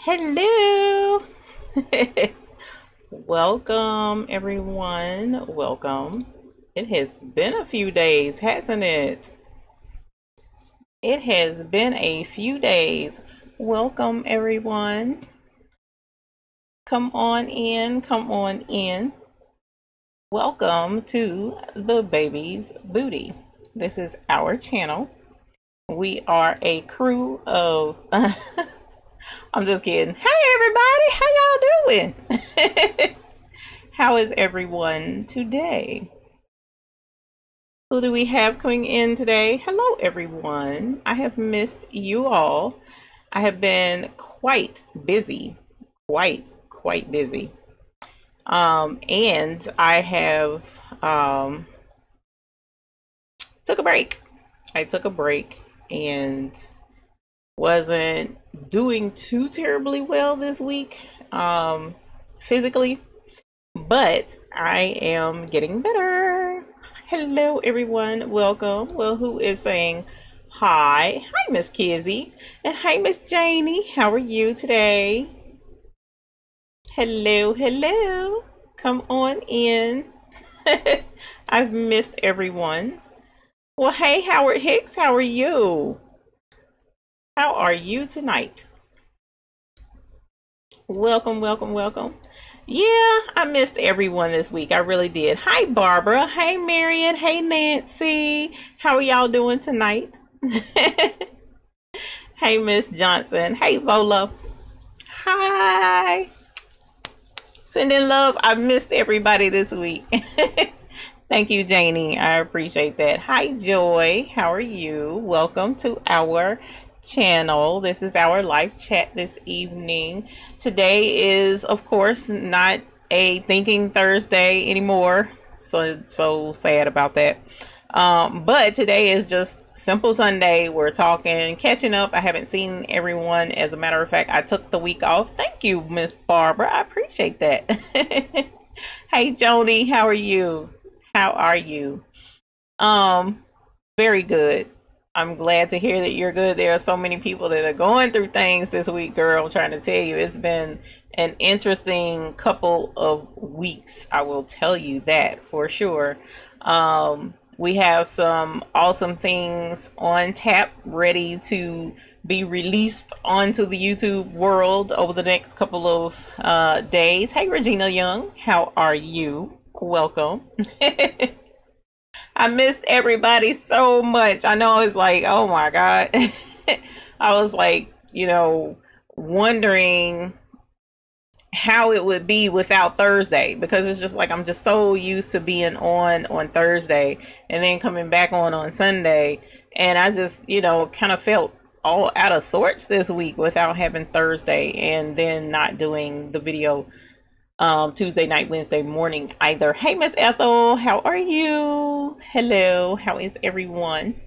Hello. Welcome, everyone. Welcome. It has been a few days, hasn't it? It has been a few days. Welcome, everyone. Come on in. Come on in. Welcome to the Baby's Booty. This is our channel. We are a crew of I'm just kidding. Hey everybody, how y'all doing? How is everyone today? Who do we have coming in today? Hello everyone. I have missed you all. I have been quite busy. Quite busy. And I have took a break. I took a break and wasn't doing too terribly well this week physically, but I am getting better. Hello everyone, welcome. Well, who is saying hi? Hi Miss Kizzy, and hi Miss Janie. How are you today? Hello, come on in. I've missed everyone. Well, hey Howard Hicks, how are you? How are you tonight? Welcome. Yeah, I missed everyone this week. I really did. Hi, Barbara. Hey, Marion. Hey, Nancy. How are y'all doing tonight? Hey, Miss Johnson. Hey, Vola. Hi. Sending love. I missed everybody this week. Thank you, Janie. I appreciate that. Hi, Joy. How are you? Welcome to our channel. This is our live chat this evening. Today is, of course, not a Thinking Thursday anymore. So sad about that. But today is just simple Sunday. We're talking, catching up. I haven't seen everyone. As a matter of fact, I took the week off. Thank you, Miss Barbara. I appreciate that. Hey, Joni, how are you? How are you? Very good. I'm glad to hear that you're good. There are so many people that are going through things this week, girl. I'm trying to tell you, it's been an interesting couple of weeks. I will tell you that for sure. We have some awesome things on tap, ready to be released onto the YouTube world over the next couple of days. Hey, Regina Young, how are you? Welcome. I missed everybody so much. I know it's like, oh my God. I was like, wondering how it would be without Thursday, because it's just like I'm just so used to being on Thursday and then coming back on Sunday. And I just, kind of felt all out of sorts this week without having Thursday and then not doing the video Tuesday night, Wednesday morning either. Hey, Miss Ethel, how are you? Hello, how is everyone?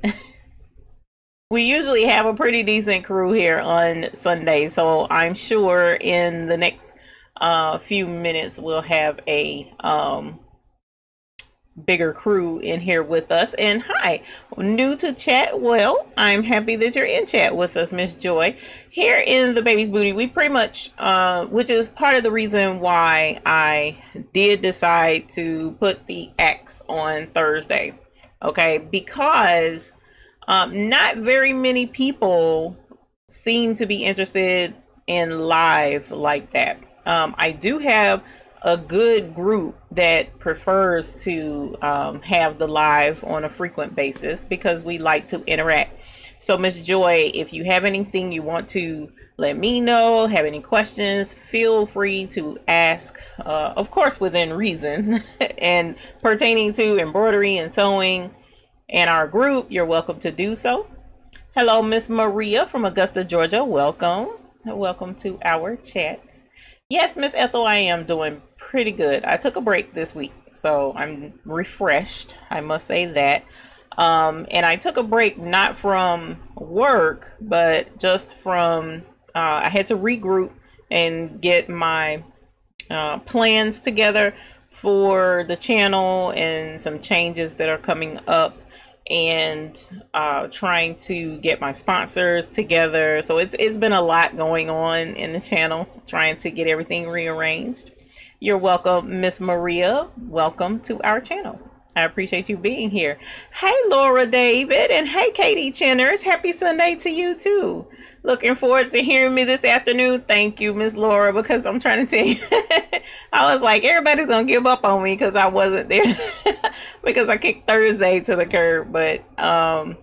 We usually have a pretty decent crew here on Sunday, so I'm sure in the next few minutes we'll have a bigger crew in here with us. And hi, new to chat. Well, I'm happy that you're in chat with us, Miss Joy. Here in the Baby's Booty, we pretty much which is part of the reason why I did decide to put the X on Thursday, okay, because not very many people seem to be interested in live like that. I do have a good group that prefers to have the live on a frequent basis because we like to interact. So Miss Joy, if you have anything you want to let me know, have any questions, feel free to ask, of course within reason, and pertaining to embroidery and sewing and our group, you're welcome to do so. Hello, Miss Maria from Augusta, Georgia. Welcome to our chat. Yes, Miss Ethel, I am doing pretty good. I took a break this week, so I'm refreshed. I must say that. And I took a break not from work, but just from, I had to regroup and get my plans together for the channel and some changes that are coming up. and trying to get my sponsors together. So it's been a lot going on in the channel, trying to get everything rearranged. You're welcome, Miss Maria. Welcome to our channel. I appreciate you being here. Hey, Laura David, and hey, Katie Chenners. Happy Sunday to you too. Looking forward to hearing me this afternoon. Thank you, Miss Laura, because I'm trying to tell you, I was like, everybody's gonna give up on me because I wasn't there because I kicked Thursday to the curb. But I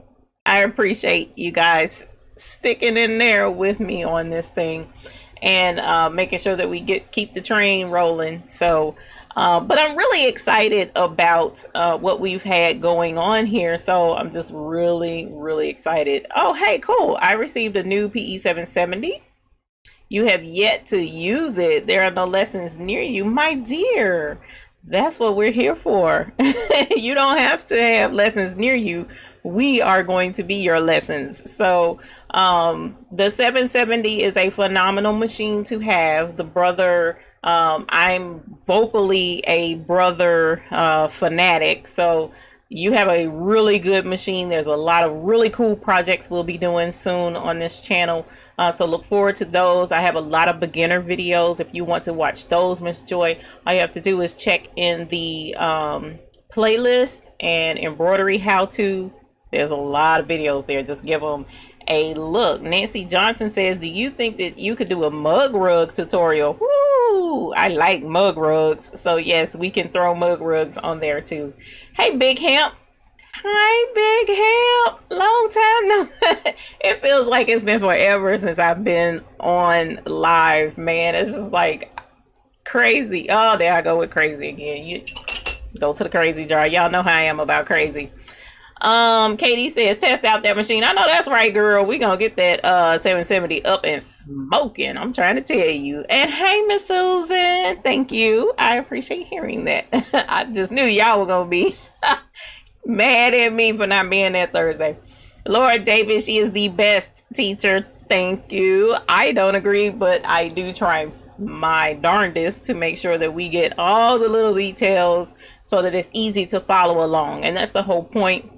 appreciate you guys sticking in there with me on this thing and making sure that we keep the train rolling. So but I'm really excited about what we've had going on here. So I'm just really excited. Oh, hey, cool. I received a new PE 770. You have yet to use it. There are no lessons near you, my dear. That's what we're here for. You don't have to have lessons near you. We are going to be your lessons. So the 770 is a phenomenal machine to have. The brother, I'm vocally a brother fanatic. So you have a really good machine. There's a lot of really cool projects we'll be doing soon on this channel. So look forward to those. I have a lot of beginner videos. If you want to watch those, Miss Joy, all you have to do is check in the playlist and embroidery how-to. There's a lot of videos there. Just give them a look. Nancy Johnson says, do you think that you could do a mug rug tutorial? Woo! I like mug rugs. So yes, we can throw mug rugs on there too. Hey, Big Hemp. Hi, Big Hemp. Long time no. It feels like it's been forever since I've been on live, man. It's just like crazy. Oh, there I go with crazy again. You go to the crazy jar. Y'all know how I am about crazy. Katie says, test out that machine. I know that's right, girl. We gonna get that 770 up and smoking. I'm trying to tell you. And hey, Miss Susan, thank you. I appreciate hearing that. I just knew y'all were gonna be mad at me for not being there Thursday. Laura David, she is the best teacher. Thank you. I don't agree, but I do try my darndest to make sure that we get all the little details so that it's easy to follow along. And that's the whole point.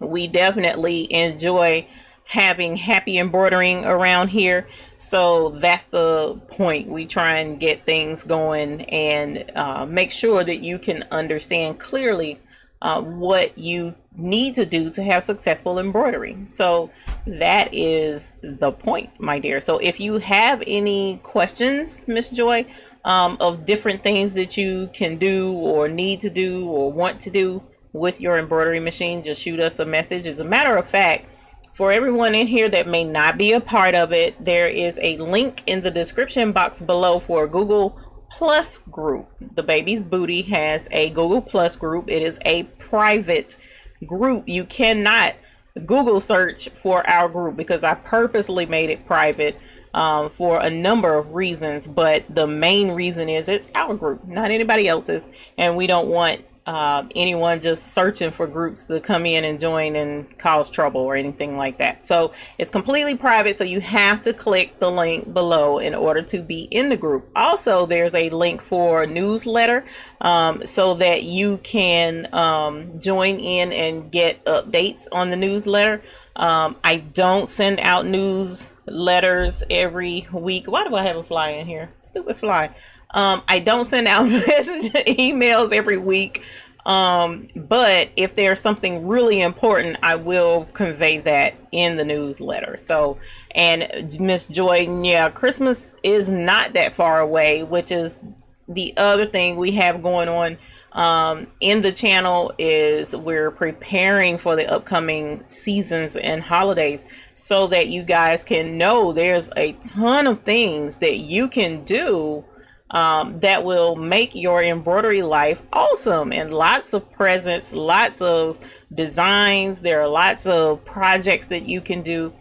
We definitely enjoy having happy embroidering around here. So that's the point. We try and get things going and make sure that you can understand clearly what you need to do to have successful embroidery. So that is the point, my dear. So if you have any questions, Miss Joy, of different things that you can do or need to do or want to do with your embroidery machine, just shoot us a message. As a matter of fact, for everyone in here that may not be a part of it, there is a link in the description box below for a Google Plus group. The Baby's Booty has a Google Plus group. It is a private group. You cannot Google search for our group because I purposely made it private for a number of reasons, but the main reason is it's our group, not anybody else's, and we don't want anyone just searching for groups to come in and join and cause trouble or anything like that. So it's completely private, so you have to click the link below in order to be in the group. Also, there's a link for a newsletter so that you can join in and get updates on the newsletter. I don't send out newsletters every week. Why do I have a fly in here? Stupid fly. I don't send out emails every week. But if there's something really important, I will convey that in the newsletter. So, and Miss Joy, yeah, Christmas is not that far away, which is the other thing we have going on in the channel is we're preparing for the upcoming seasons and holidays so that you guys can know there's a ton of things that you can do that will make your embroidery life awesome, and lots of presents, lots of designs. There are lots of projects that you can do,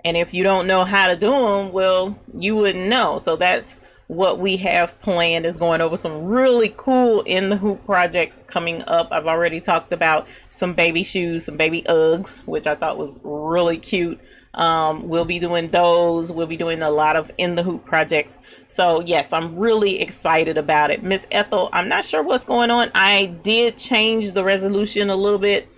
and if you don't know how to do them, well, you wouldn't know. So that's what we have planned, is going over some really cool in the hoop projects coming up. I've already talked about some baby shoes, some baby Uggs, which I thought was really cute. We'll be doing those. We'll be doing a lot of in the hoop projects. So yes, I'm really excited about it. Miss Ethel, I'm not sure what's going on. I did change the resolution a little bit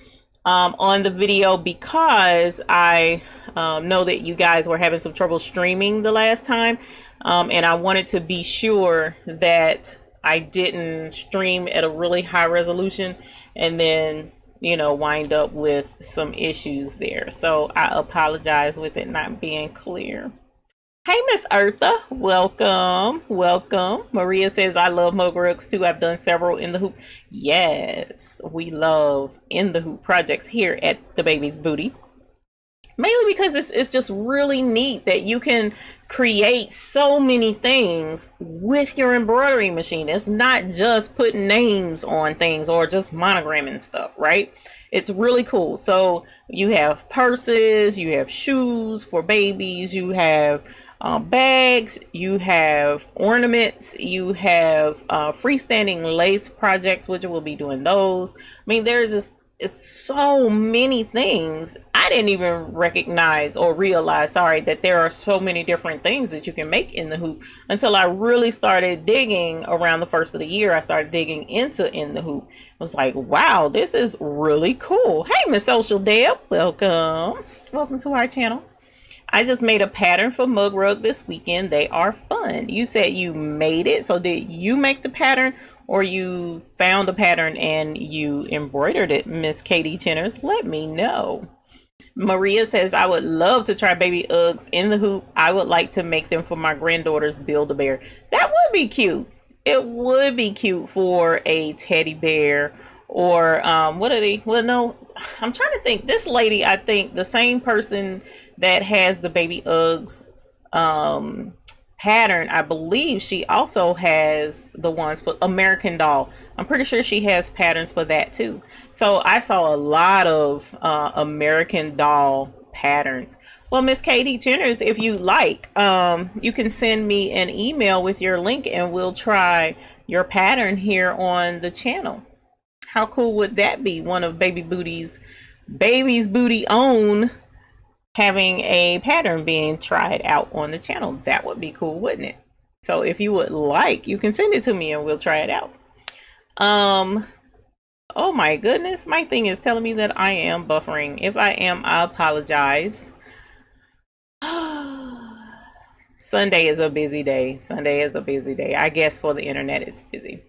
on the video because I know that you guys were having some trouble streaming the last time, and I wanted to be sure that I didn't stream at a really high resolution and then, you know, wind up with some issues there. So I apologize with it not being clear. Hey, Miss Eartha, welcome, welcome. Maria says, I love mug rugs too. I've done several in the hoop. Yes, we love in the hoop projects here at the Baby's Booty. Mainly because it's just really neat that you can create so many things with your embroidery machine. It's not just putting names on things or just monogramming stuff, right? It's really cool. So you have purses, you have shoes for babies, you have bags, you have ornaments, you have freestanding lace projects, which we'll be doing those. I mean, it's so many things. I didn't even recognize or realize, that there are so many different things that you can make in the hoop until I really started digging around the first of the year. I started digging into in the hoop. I was like, wow, this is really cool. Hey, Miss Social Deb, welcome. Welcome to our channel. I just made a pattern for mug rug this weekend. They are fun. You said you made it. So did you make the pattern or you found a pattern and you embroidered it, Miss Katie Chenners? Let me know. Maria says, I would love to try baby Uggs in the hoop. I would like to make them for my granddaughter's Build-A-Bear. That would be cute. It would be cute for a teddy bear or what are they? Well, no, I'm trying to think. This lady, I think the same person that has the baby Uggs pattern, I believe she also has the ones for American Doll. I'm pretty sure she has patterns for that too. So I saw a lot of American Doll patterns. Well, Miss Katie Chenners, if you like, you can send me an email with your link and we'll try your pattern here on the channel. How cool would that be? One of Baby's Booty own having a pattern being tried out on the channel. That would be cool, wouldn't it? So if you would like, you can send it to me and we'll try it out. Oh my goodness, my thing is telling me that I am buffering. If I am, I apologize. Sunday is a busy day. Sunday is a busy day. I guess for the internet it's busy.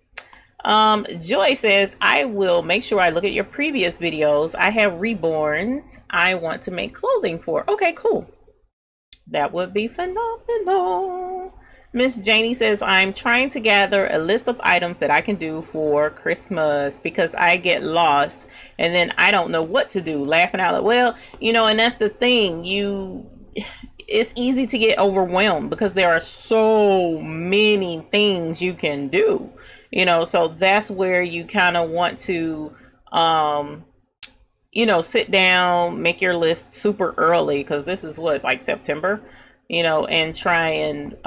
Joy says, I will make sure I look at your previous videos. I have reborns I want to make clothing for. Okay, cool. That would be phenomenal. Miss Janie says, I'm trying to gather a list of items that I can do for Christmas because I get lost and then I don't know what to do. Laughing out loud. Well, you know, and that's the thing. It's easy to get overwhelmed because there are so many things you can do. You know, so that's where you kind of want to, you know, sit down, make your list super early because this is what, like September, you know, and try and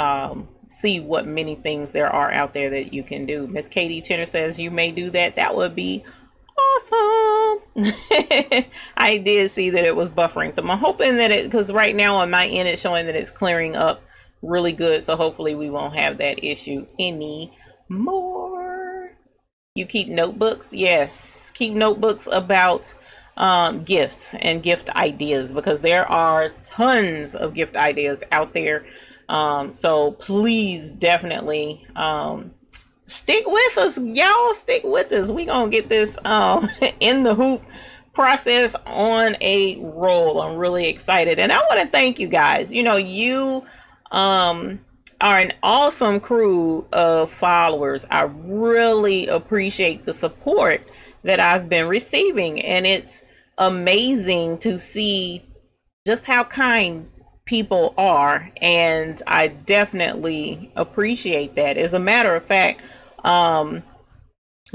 see what many things there are out there that you can do. Miss Katie Chenner says you may do that. That would be awesome. I did see that it was buffering. So I'm hoping that because right now on my end, it's showing that it's clearing up really good. So hopefully we won't have that issue anymore. You keep notebooks? Yes, keep notebooks about gifts and gift ideas because there are tons of gift ideas out there. So please definitely stick with us, y'all. Stick with us. We gonna get this in the hoop process on a roll. I'm really excited and I want to thank you guys. You know, you are an awesome crew of followers. I really appreciate the support that I've been receiving, and it's amazing to see just how kind people are, and I definitely appreciate that. As a matter of fact,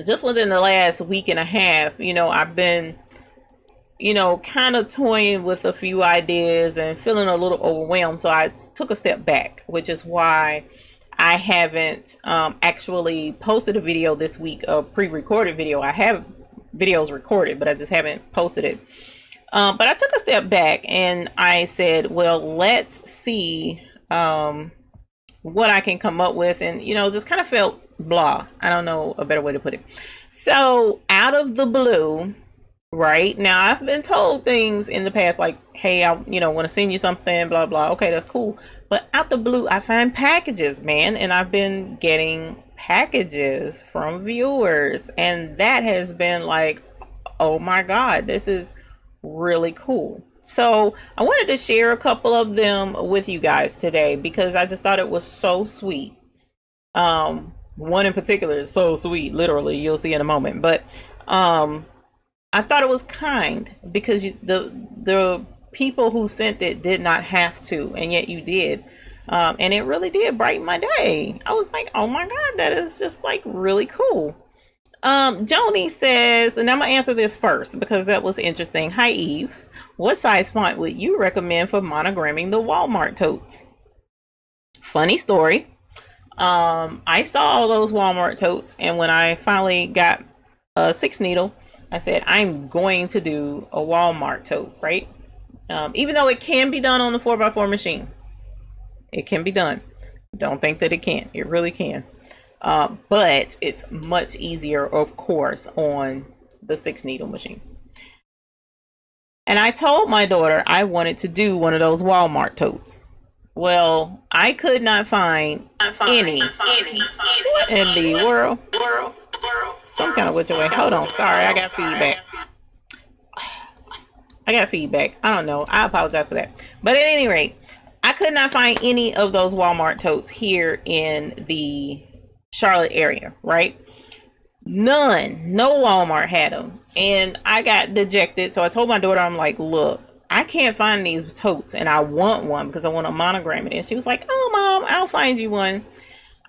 just within the last week and a half, you know, I've been, you know, kind of toying with a few ideas and feeling a little overwhelmed. So I took a step back, which is why I haven't actually posted a video this week, a pre-recorded video. I have videos recorded, but I just haven't posted it. But I took a step back and I said, well, let's see what I can come up with. And, you know, just kind of felt blah. I don't know a better way to put it. So out of the blue, Right now, I've been told things in the past like, hey, I want to send you something, blah blah. Okay, that's cool. But out the blue, I find packages, man, and I've been getting packages from viewers, and that has been like, oh my god, this is really cool. So I wanted to share a couple of them with you guys today because I just thought it was so sweet. One in particular is so sweet, literally, you'll see in a moment. But I thought it was kind because the people who sent it did not have to, and yet you did. And it really did brighten my day. I was like, oh my god, that is just like really cool. Joni says, and I'm gonna answer this first because that was interesting. Hi Eve, what size font would you recommend for monogramming the Walmart totes? Funny story. I saw all those Walmart totes, and when I finally got a 6 needle, I said, I'm going to do a Walmart tote, right? Even though it can be done on the 4x4 machine. It can be done. Don't think that it can't. It really can. But it's much easier, of course, on the 6 needle machine. And I told my daughter I wanted to do one of those Walmart totes. Well, I could not find any. What in the world? Some kind of which way. Hold on. Sorry, I got feedback. I don't know. I apologize for that. But at any rate, I could not find any of those Walmart totes here in the Charlotte area, right? None. No Walmart had them. And I got dejected. So I told my daughter, I'm like, look, I can't find these totes and I want one because I want to monogram it. And she was like, oh, Mom, I'll find you one.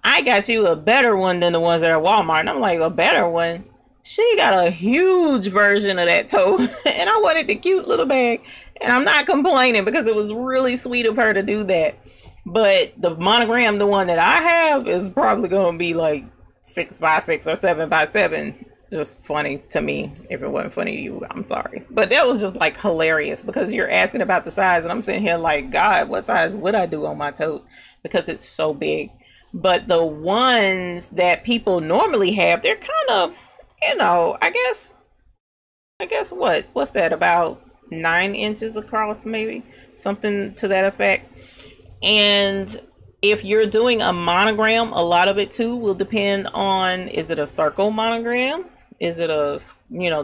I got you a better one than the ones that are Walmart. And I'm like, a better one? She got a huge version of that tote. And I wanted the cute little bag. And I'm not complaining because it was really sweet of her to do that. But the monogram, the one that I have, is probably going to be like 6x6 or 7x7. Just funny to me. If it wasn't funny to you, I'm sorry. But that was just like hilarious because you're asking about the size. And I'm sitting here like, God, what size would I do on my tote? Because it's so big. But the ones that people normally have, they're kind of, I guess what's that, about 9 inches across, maybe something to that effect. And if you're doing a monogram, a lot of it too will depend on, is it a circle monogram? Is it a,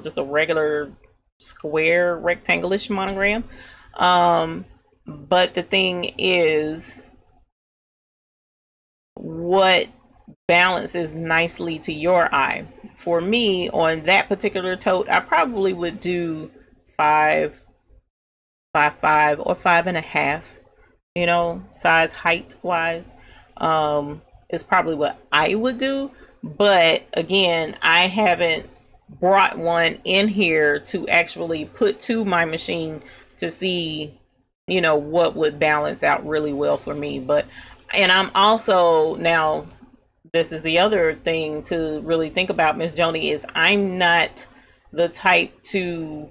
just a regular square rectangle-ish monogram? But the thing is, what balances nicely to your eye? For me, on that particular tote, I probably would do 5 by 5 or 5.5, size height wise, is probably what I would do. But again, I haven't brought one in here to actually put to my machine to see, what would balance out really well for me. And I'm also, now this is the other thing to really think about, Miss Joni, is I'm not the type to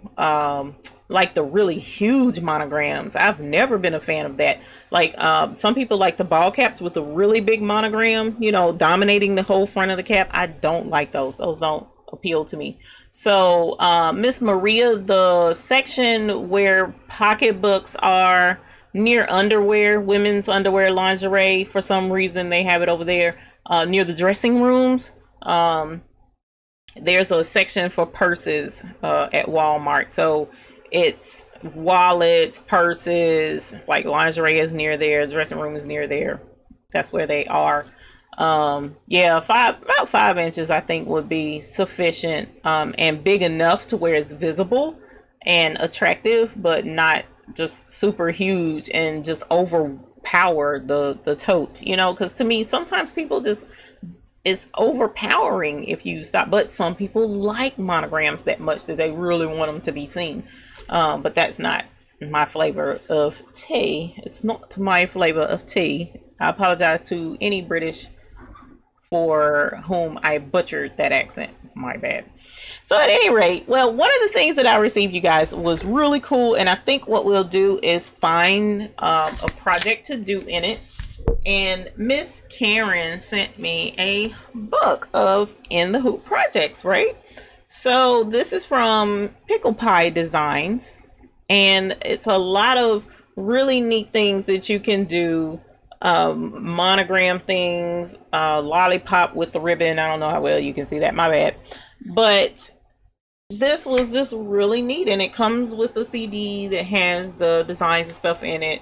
like the really huge monograms. I've never been a fan of that. Like some people like the ball caps with the really big monogram, dominating the whole front of the cap. I don't like those. Those don't appeal to me. So Miss Maria, the section where pocketbooks are near underwear, women's underwear, lingerie, for some reason they have it over there near the dressing rooms. There's a section for purses at Walmart. So it's wallets, purses, like lingerie is near there, dressing room is near there. That's where they are. Yeah, about 5 inches I think would be sufficient, and big enough to where it's visible and attractive, but not just super huge and just overpower the tote, because to me sometimes people just, it's overpowering if you stop. But some people like monograms that much that they really want them to be seen, but that's not my flavor of tea. It's not my flavor of tea. I apologize to any British for whom I butchered that accent. My bad. So at any rate, well, one of the things that I received, you guys, was really cool. And I think what we'll do is find a project to do in it. And Miss Karen sent me a book of In the Hoop projects, right? So this is from Pickle Pie Designs, and it's a lot of really neat things that you can do. Monogram things, lollipop with the ribbon. I don't know how well you can see that, my bad. But this was just really neat, and it comes with a CD that has the designs and stuff in it,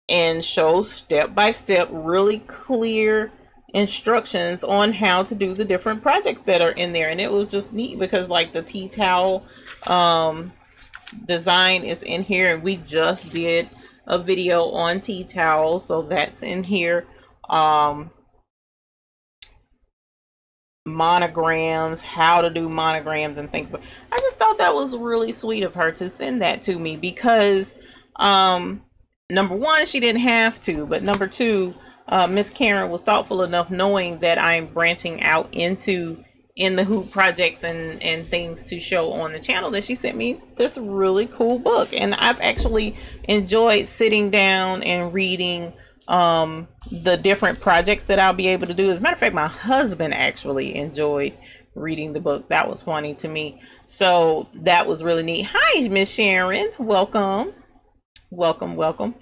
and shows step by step really clear instructions on how to do the different projects that are in there. And it was just neat because like the tea towel design is in here, and we just did a video on tea towels, so that's in here. Monograms, how to do monograms and things. But I just thought that was really sweet of her to send that to me because number one, she didn't have to, but number two, Miss Karen was thoughtful enough, knowing that I'm branching out into in the hoop projects and things to show on the channel, that she sent me this really cool book. And I've actually enjoyed sitting down and reading the different projects that I'll be able to do. As a matter of fact, my husband actually enjoyed reading the book. That was funny to me. So that was really neat. Hi, Miss Sharon. Welcome. Welcome.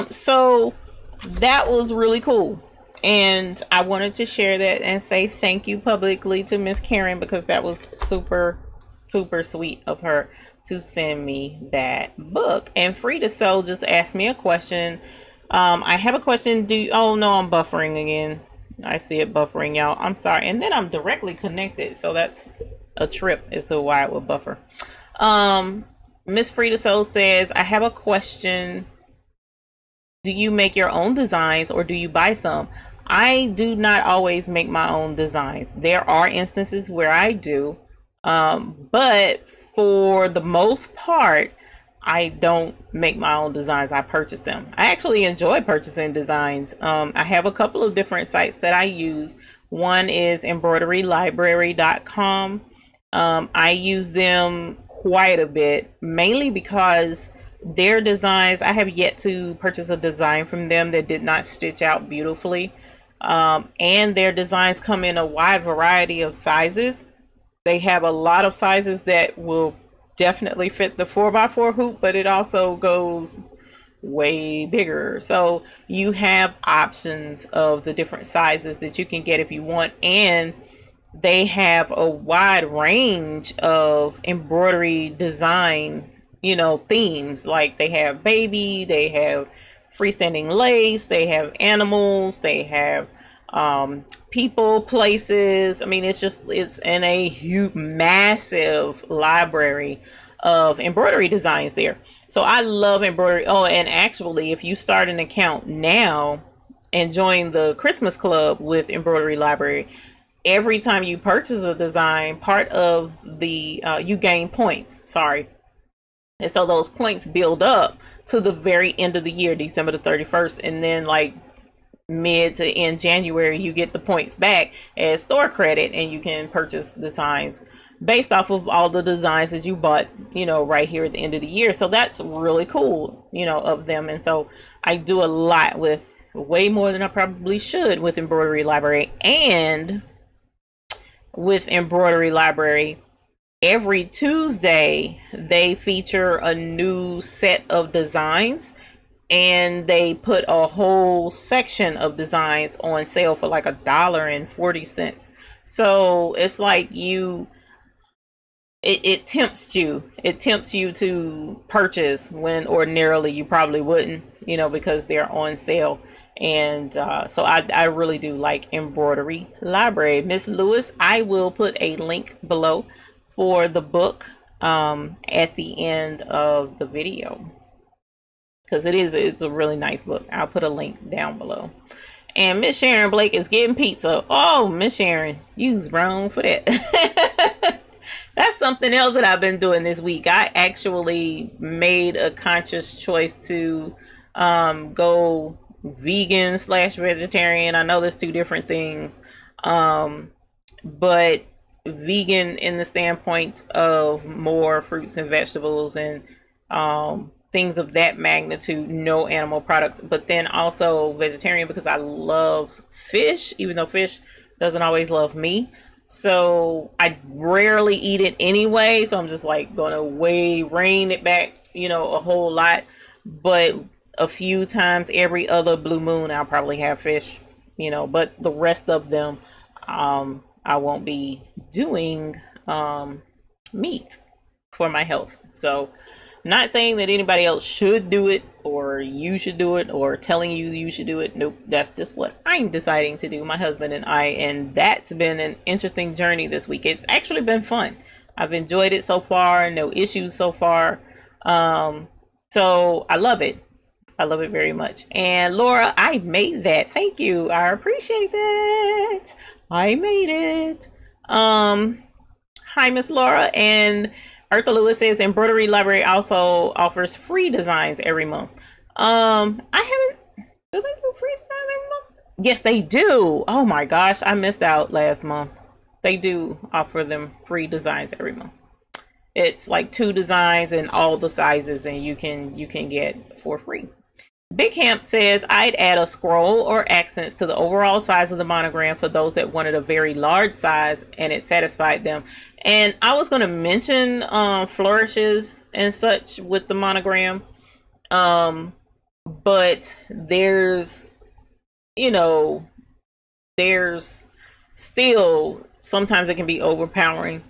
So that was really cool. And I wanted to share that and say thank you publicly to Miss Karen, because that was super sweet of her to send me that book. And Frida Soul just asked me a question. I have a question. Oh no, I'm buffering again. I see it buffering, y'all. I'm sorry. And then I'm directly connected, so that's a trip as to why it would buffer. Miss Frida Soul says, I have a question. Do you make your own designs or do you buy some? I do not always make my own designs. There are instances where I do, but for the most part, I don't make my own designs. I purchase them. I actually enjoy purchasing designs. I have a couple of different sites that I use. One is embroiderylibrary.com. I use them quite a bit, mainly because their designs, I have yet to purchase a design from them that did not stitch out beautifully. And their designs come in a wide variety of sizes. They have a lot of sizes that will definitely fit the 4x4 hoop, but it also goes way bigger. So you have options of the different sizes that you can get if you want. And they have a wide range of embroidery design, themes. Like they have baby, they have freestanding lace, they have animals, they have people, places. I mean, it's in a huge, massive library of embroidery designs there. So I love embroidery. Oh, and actually, if you start an account now and join the Christmas club with Embroidery Library, every time you purchase a design, part of the you gain points. And so those points build up to the very end of the year, December the 31st. And then like mid to end January, you get the points back as store credit, and you can purchase designs based off of all the designs that you bought, right here at the end of the year. So that's really cool, of them. And so I do a lot with, way more than I probably should, with Embroidery Library. And with Embroidery Library, every Tuesday they feature a new set of designs, and they put a whole section of designs on sale for like $1.40. So it's like it tempts you to purchase when ordinarily you probably wouldn't, because they're on sale. And so I really do like Embroidery Library. Miss Lewis, I will put a link below for the book at the end of the video, because it's a really nice book. I'll put a link down below. And Miss Sharon Blake is getting pizza. Oh, Miss Sharon, you's wrong for that. That's something else that I've been doing this week. I actually made a conscious choice to go vegan/vegetarian. I know there's two different things, but vegan in the standpoint of more fruits and vegetables and things of that magnitude, no animal products. But then also vegetarian because I love fish, even though fish doesn't always love me. So I rarely eat it anyway. So I'm just like gonna rein it back, you know, a whole lot. But a few times every other blue moon, I'll probably have fish, you know, but the rest of them, I won't be doing meat for my health. So not saying that anybody else should do it or you should do it or telling you you should do it. Nope, that's just what I'm deciding to do, my husband and I, and that's been an interesting journey this week. It's actually been fun. I've enjoyed it so far, no issues so far. So I love it. I love it very much. And Laura, I made that. Thank you. I appreciate that. I made it. Hi, Miss Laura. And Arthur Lewis says Embroidery Library also offers free designs every month. I haven't. Do they do free designs every month? Yes, they do. Oh my gosh, I missed out last month. They do offer them free designs every month. It's like 2 designs in all the sizes, and you can get for free. Big Hamp says I'd add a scroll or accents to the overall size of the monogram for those that wanted a very large size and it satisfied them. And I was going to mention flourishes and such with the monogram, but there's, you know, there's still sometimes it can be overpowering.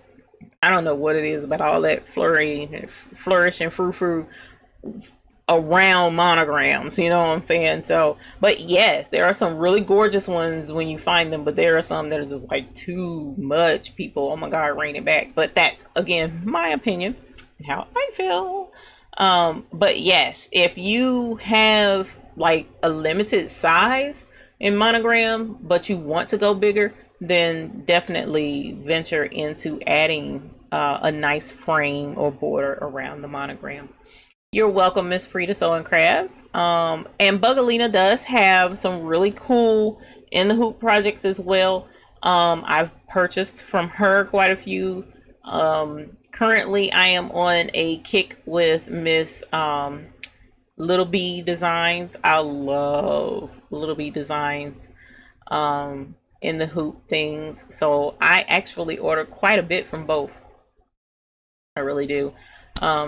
I don't know what it is about all that flourish and frou-frou around monograms, you know what I'm saying? So, but yes, there are some really gorgeous ones when you find them, but there are some that are just like too much. People, oh my God, rein it back. But that's, again, my opinion, how I feel. But yes, if you have like a limited size in monogram, but you want to go bigger, then definitely venture into adding a nice frame or border around the monogram. You're welcome, Miss Frida Sew and Craft. And Bugalina does have some really cool in the hoop projects as well. I've purchased from her quite a few. Currently, I am on a kick with Miss Little B Designs. I love Little B Designs in the hoop things. So I actually order quite a bit from both. I really do.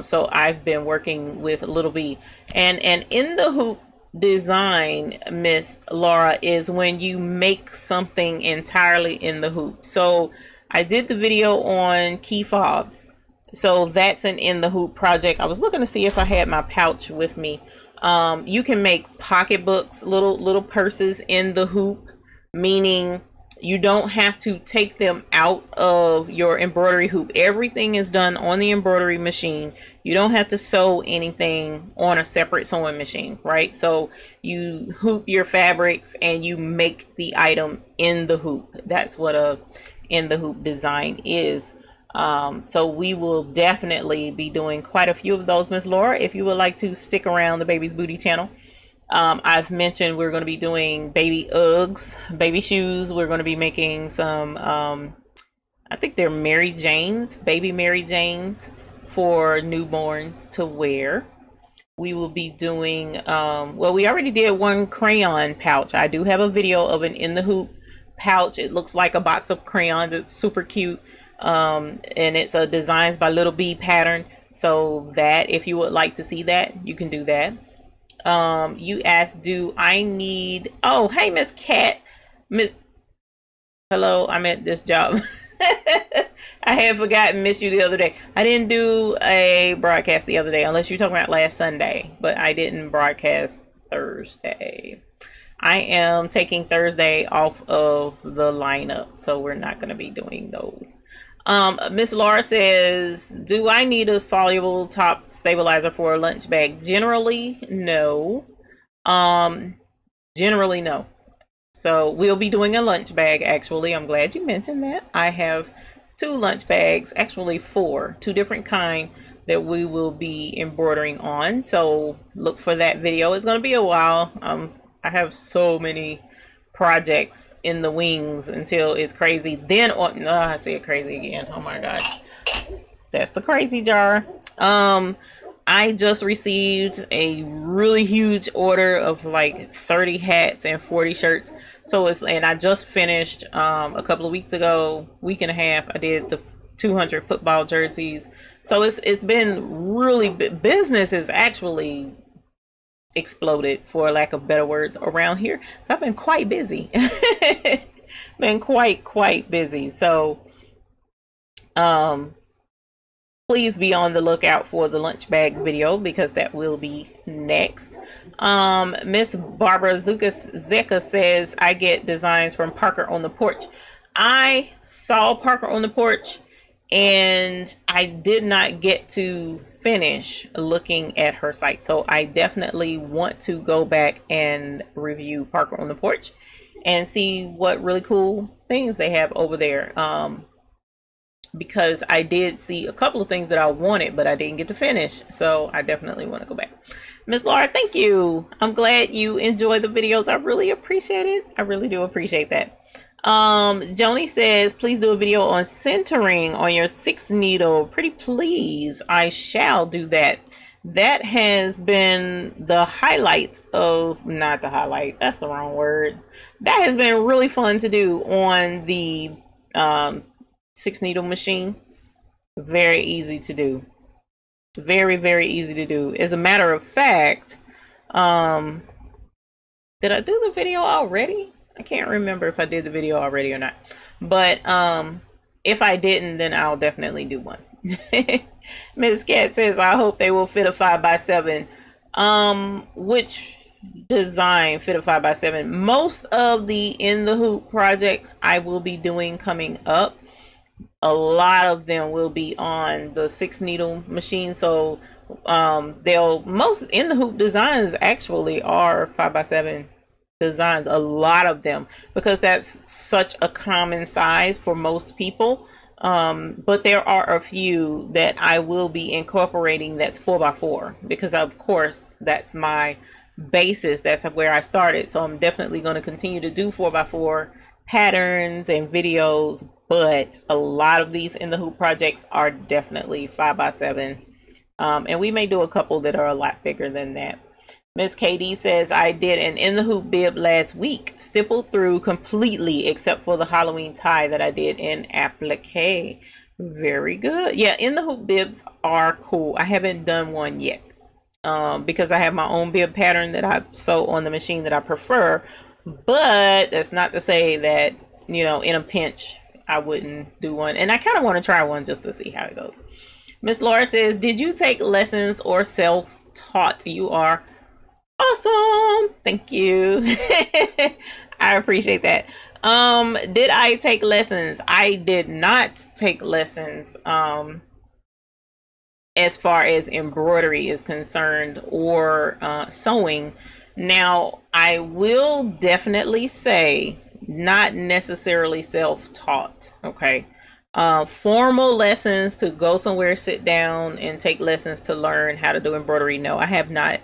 So I've been working with Little B, and in the hoop design, Miss Laura, is when you make something entirely in the hoop. So I did the video on key fobs, so that's an in the hoop project. I was looking to see if I had my pouch with me. You can make pocketbooks, little purses in the hoop, meaning you don't have to take them out of your embroidery hoop. Everything is done on the embroidery machine. You don't have to sew anything on a separate sewing machine, right? So you hoop your fabrics and you make the item in the hoop. That's what a in the hoop design is. So we will definitely be doing quite a few of those, Miss Laura, if you would like to stick around the Baby's Booty channel. I've mentioned we're going to be doing baby Uggs, baby shoes. We're going to be making some, I think they're Mary Janes, baby Mary Janes for newborns to wear. We will be doing, well, we already did one crayon pouch. I do have a video of an in the hoop pouch. It looks like a box of crayons. It's super cute. And it's a Designs by Little B pattern. So that, if you would like to see that, you can do that. You asked, do I need, oh, hey, Miss Cat, hello, I'm at this job. I had forgotten, missed you the other day. I didn't do a broadcast the other day, unless you're talking about last Sunday, but I didn't broadcast Thursday. I am taking Thursday off of the lineup, so we're not going to be doing those. Miss Laura says, do I need a soluble top stabilizer for a lunch bag? Generally, no. Generally, no. So we'll be doing a lunch bag, actually. I'm glad you mentioned that. I have 2 lunch bags, actually 4, 2 different kind that we will be embroidering on. So look for that video. It's going to be a while. I have so many projects in the wings until it's crazy. Then, oh, no, I say it crazy again. Oh my gosh, that's the crazy jar. I just received a really huge order of like 30 hats and 40 shirts. So and I just finished a couple of weeks ago, week and a half. I did the 200 football jerseys. So it's been really business is actually exploded, for lack of better words, around here. So I've been quite busy. Been quite busy. So please be on the lookout for the lunch bag video, because that will be next. Miss Barbara Zeka says, I get designs from Parker on the Porch. I saw Parker on the Porch and I did not get to finish looking at her site. So I definitely want to go back and review Parker on the Porch and see what really cool things they have over there. Because I did see a couple of things that I wanted, but I didn't get to finish. So I definitely want to go back. Miss Laura, thank you. I'm glad you enjoy the videos. I really appreciate it. I really do appreciate that. Joni says, please do a video on centering on your 6 needle. Pretty please. I shall do that. That has been the highlight of, not the highlight, that's the wrong word. That has been really fun to do on the 6 needle machine. Very easy to do. Very easy to do. As a matter of fact, did I do the video already? I can't remember if I did the video already or not. But if I didn't, then I'll definitely do one. Ms. Cat says, I hope they will fit a 5x7. Which design fit a 5x7? Most of the in the hoop projects I will be doing coming up, a lot of them will be on the 6 needle machine. So most in the hoop designs actually are 5x7 designs, a lot of them, because that's such a common size for most people. But there are a few that I will be incorporating that's 4x4, because of course that's my basis, that's where I started. So I'm definitely going to continue to do 4x4 patterns and videos, but a lot of these in the hoop projects are definitely 5x7, and we may do a couple that are a lot bigger than that. Miss KD says, I did an in the hoop bib last week, stippled through completely except for the Halloween tie that I did in applique. Very good. Yeah, in the hoop bibs are cool. I haven't done one yet because I have my own bib pattern that I sew on the machine that I prefer. But that's not to say that, you know, in a pinch I wouldn't do one. And I kind of want to try one just to see how it goes. Miss Laura says, did you take lessons or self-taught? You are awesome. Thank you. I appreciate that. Did I take lessons? I did not take lessons as far as embroidery is concerned, or sewing. Now, I will definitely say not necessarily self-taught. Okay. Formal lessons to go somewhere, sit down and take lessons to learn how to do embroidery. No, I have not.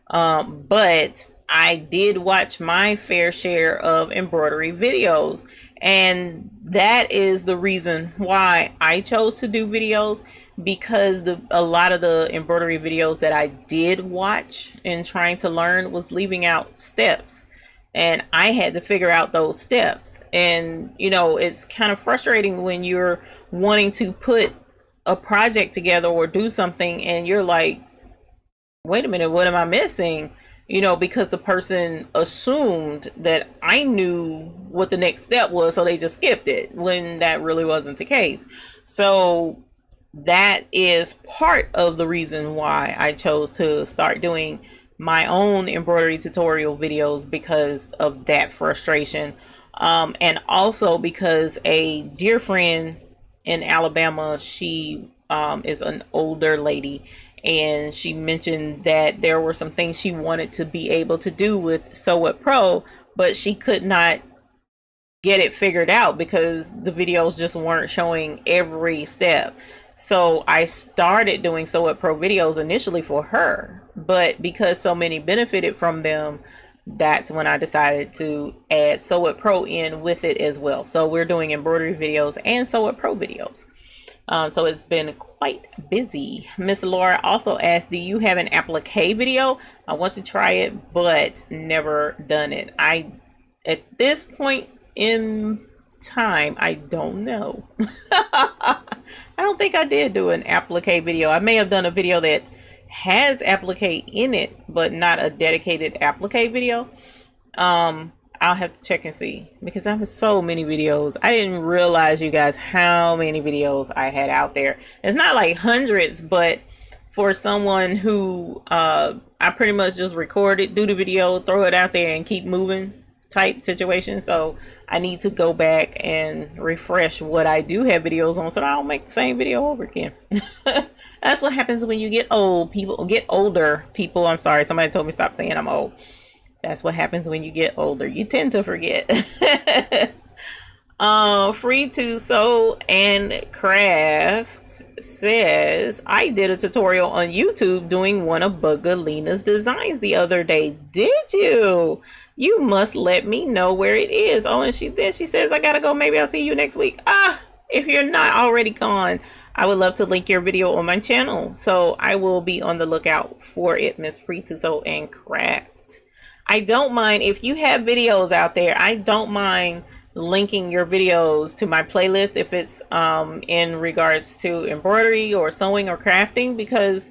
But I did watch my fair share of embroidery videos, and that is the reason why I chose to do videos, because a lot of the embroidery videos that I did watch in trying to learn was leaving out steps, and I had to figure out those steps. And you know, it's kind of frustrating when you're wanting to put a project together or do something and you're like, wait a minute, what am I missing? You know, because the person assumed that I knew what the next step was, so they just skipped it, when that really wasn't the case. So that is part of the reason why I chose to start doing my own embroidery tutorial videos, because of that frustration. And also because a dear friend in Alabama, she is an older lady, and she mentioned that there were some things she wanted to be able to do with Sew It Pro, but she could not get it figured out because the videos just weren't showing every step. So I started doing Sew It Pro videos initially for her, but because so many benefited from them, that's when I decided to add Sew It Pro in with it as well. So we're doing embroidery videos and Sew It Pro videos. So it's been quite busy. Miss Laura also asked, do you have an applique video? I want to try it, but never done it. At this point in time, I don't know. I don't think I did do an applique video. I may have done a video that has applique in it, but not a dedicated applique video. I'll have to check and see, because I have so many videos. I didn't realize, you guys, how many videos I had out there. It's not like hundreds, but for someone who I pretty much just record it, do the video, throw it out there and keep moving type situation. So I need to go back and refresh what I do have videos on, so I don't make the same video over again. That's what happens when you get old. People get older. People, I'm sorry, somebody told me stop saying I'm old. That's what happens when you get older. You tend to forget. Free to Sew and Craft says, I did a tutorial on YouTube doing one of Bugalina's designs the other day. Did you? You must let me know where it is. Oh, and she says, I gotta go. Maybe I'll see you next week. If you're not already gone, I would love to link your video on my channel. So I will be on the lookout for it, Miss Free to Sew and Craft. I don't mind if you have videos out there. I don't mind linking your videos to my playlist if it's in regards to embroidery or sewing or crafting, because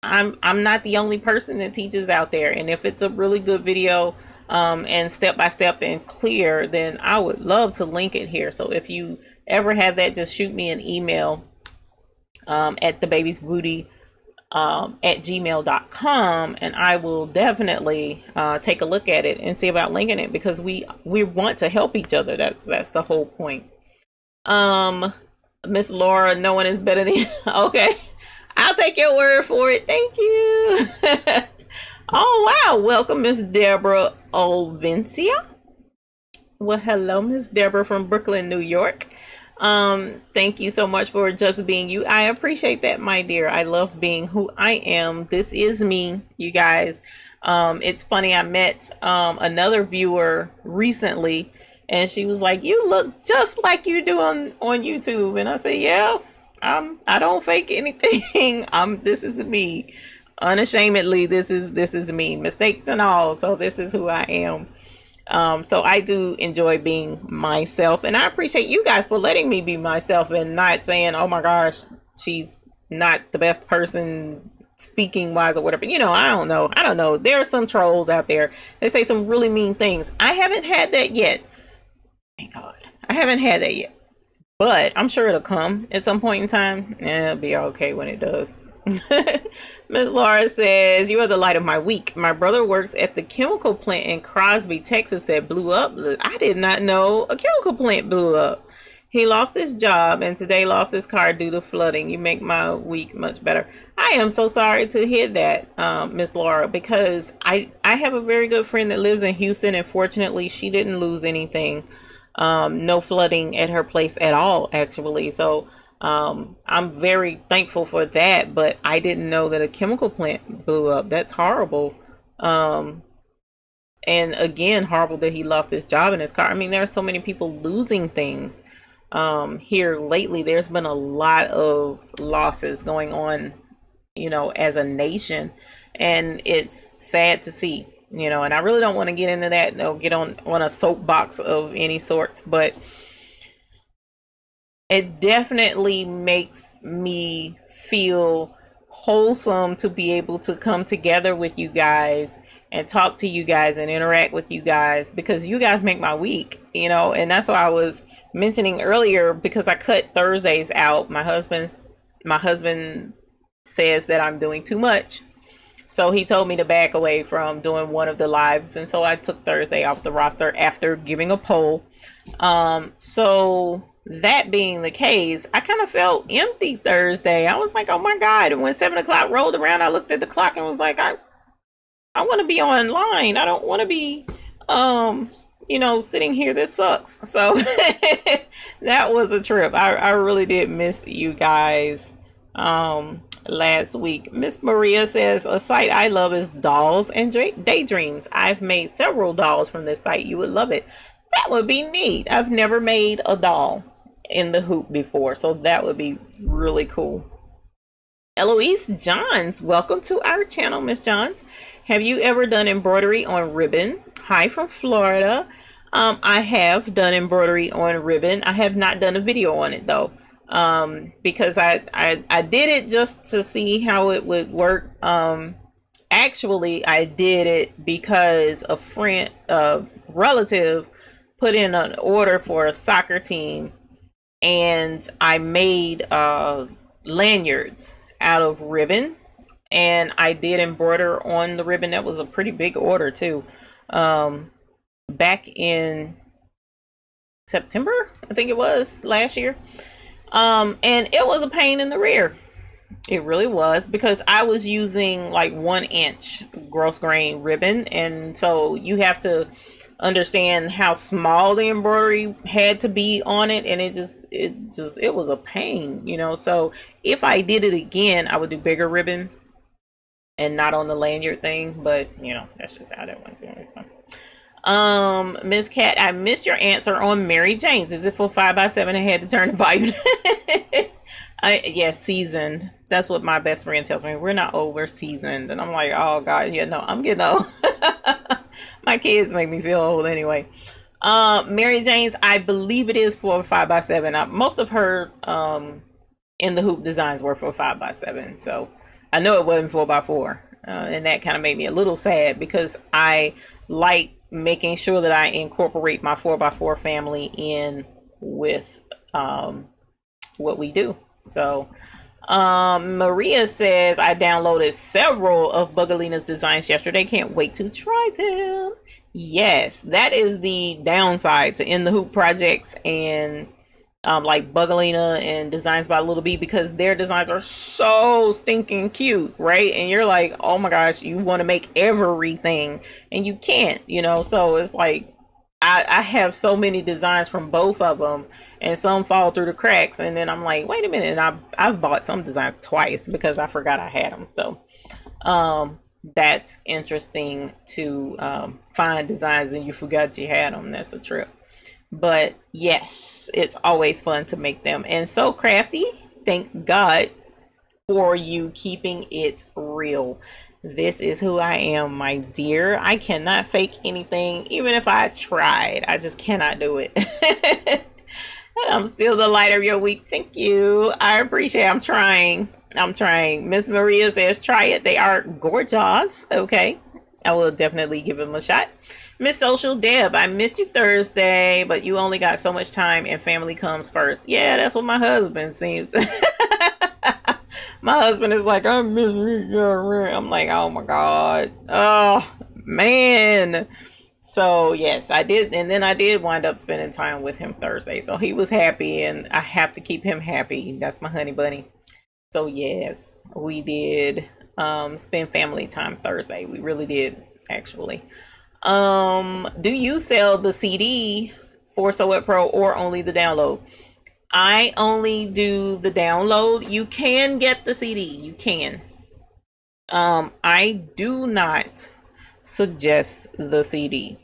I'm not the only person that teaches out there. And if it's a really good video and step by step and clear, then I would love to link it here. So if you ever have that, just shoot me an email at thebabiesbooty at gmail.com, and I will definitely take a look at it and see about linking it, because we want to help each other. That's the whole point. Miss Laura, no one is better than you. Okay, I'll take your word for it. Thank you. Oh wow, welcome Miss Deborah Olvencia. Well, hello Miss Deborah from Brooklyn, New York. Thank you so much for just being you. I appreciate that, my dear. I love being who I am. This is me, you guys. It's funny, I met another viewer recently, and she was like, you look just like you do on YouTube. And I said, yeah, I don't fake anything. This is me. Unashamedly, this is me. Mistakes and all. So this is who I am. So I do enjoy being myself, and I appreciate you guys for letting me be myself and not saying, oh my gosh, she's not the best person speaking wise or whatever. You know, I don't know. There are some trolls out there that say some really mean things. I haven't had that yet. Thank God. I haven't had that yet, but I'm sure it'll come at some point in time, and it'll be okay when it does. Miss Laura says, you are the light of my week. My brother works at the chemical plant in Crosby, Texas that blew up. I did not know a chemical plant blew up. He lost his job and today lost his car due to flooding. You make my week much better. I am so sorry to hear that, Miss Laura, because I have a very good friend that lives in Houston, and fortunately she didn't lose anything. No flooding at her place at all, actually. So I'm very thankful for that, but I didn't know that a chemical plant blew up. That's horrible. And again, horrible that he lost his job and his car. I mean, there are so many people losing things. Here lately, there's been a lot of losses going on, you know, as a nation, and it's sad to see, you know, and I really don't want to get into that, no, get on a soapbox of any sorts, but it definitely makes me feel wholesome to be able to come together with you guys and talk to you guys and interact with you guys, because you guys make my week, you know. And that's why I was mentioning earlier, because I cut Thursdays out. My husband says that I'm doing too much, so he told me to back away from doing one of the lives, and so I took Thursday off the roster after giving a poll. So that being the case, I kind of felt empty Thursday. I was like, oh my God. And when 7 o'clock rolled around, I looked at the clock and was like, I want to be online. I don't want to be, you know, sitting here. This sucks. So that was a trip. I really did miss you guys last week. Miss Maria says, a site I love is Dolls and Daydreams. I've made several dolls from this site. You would love it. That would be neat. I've never made a doll. in the hoop before, so that would be really cool. Eloise Johns, welcome to our channel, Miss Johns. Have you ever done embroidery on ribbon? Hi from Florida. I have done embroidery on ribbon. I have not done a video on it though, because I did it just to see how it would work. Actually, I did it because a friend, relative, put in an order for a soccer team, and I made lanyards out of ribbon, and I did embroider on the ribbon. That was a pretty big order too. Back in September, I think it was, last year. And it was a pain in the rear. It really was, because I was using like 1-inch gross grain ribbon, and so you have to understand how small the embroidery had to be on it, and it was a pain, you know. So if I did it again, I would do bigger ribbon and not on the lanyard thing, but you know, that's just how that went. Miss Cat, I missed your answer on Mary Jane's. Is it for 5x7? I had to turn the volume. Yes, seasoned. That's what my best friend tells me. We're not old, we're seasoned. And I'm like, oh God, yeah, no, I'm getting old. My kids make me feel old anyway. Mary Jane's, I believe it is for 5x7. Most of her in the hoop designs were for 5x7. So I know it wasn't 4x4. And that kind of made me a little sad, because I like making sure that I incorporate my 4x4 family in with what we do. So Maria says, I downloaded several of Bugalina's designs yesterday. Can't wait to try them. Yes, that is the downside to In the Hoop projects and like Bugalina and Designs by Little B, because their designs are so stinking cute, right? And you're like, oh my gosh, you want to make everything and you can't, you know. So it's like I have so many designs from both of them, and some fall through the cracks, and then I'm like, wait a minute, and I've bought some designs twice because I forgot I had them. So that's interesting to find designs and you forgot you had them. That's a trip. But yes, it's always fun to make them. And so Crafty, thank God for you keeping it real. This is who I am, my dear. I cannot fake anything, even if I tried. I just cannot do it. I'm still the light of your week. Thank you. I appreciate it. I'm trying. Miss Maria says, try it. They are gorgeous. Okay. I will definitely give them a shot. Miss Social Deb, I missed you Thursday, but you only got so much time and family comes first. Yeah, that's what my husband seems. My husband is like, I'm like, oh my God. Oh, man. So, yes, I did. And then I did wind up spending time with him Thursday. So he was happy, and I have to keep him happy. That's my honey bunny. So, yes, we did spend family time Thursday. We really did, actually. Do you sell the CD for Sew It Pro or only the download? I only do the download. You can get the CD. You can. I do not suggest the CD.